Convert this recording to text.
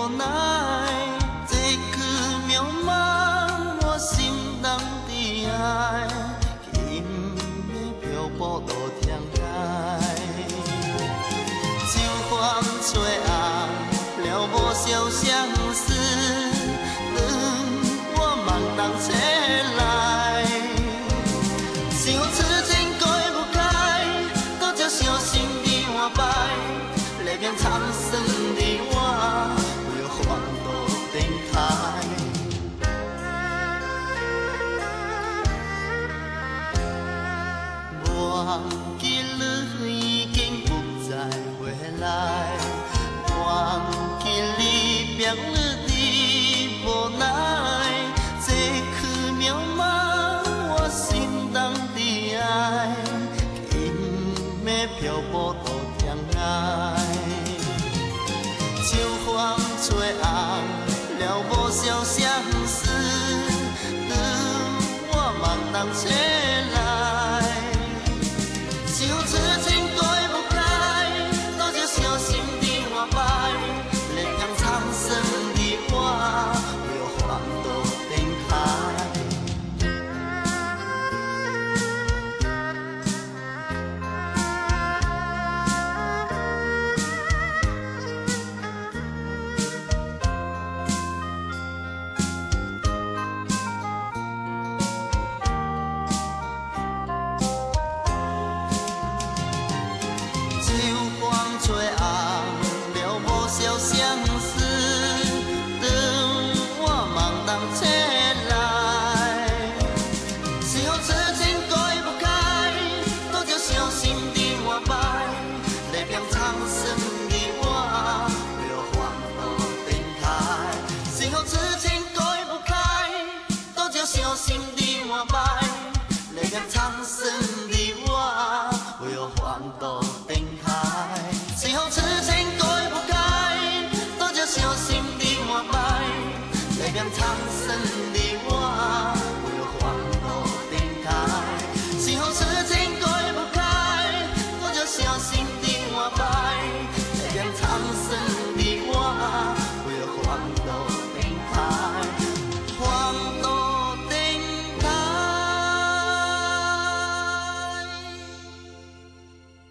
无奈，这句渺茫我心人伫爱，轻的漂泊路天涯，秋风吹红了无消相思，让我茫然醒来，想此情改不开，多少伤心在换摆，泪变苍生的我，为烦恼展开。忘记你已经不再回来，忘记离别你的无奈，这去渺茫我心人的爱，轻的漂泊路天涯，秋风吹红了无消相思，让我茫然醒。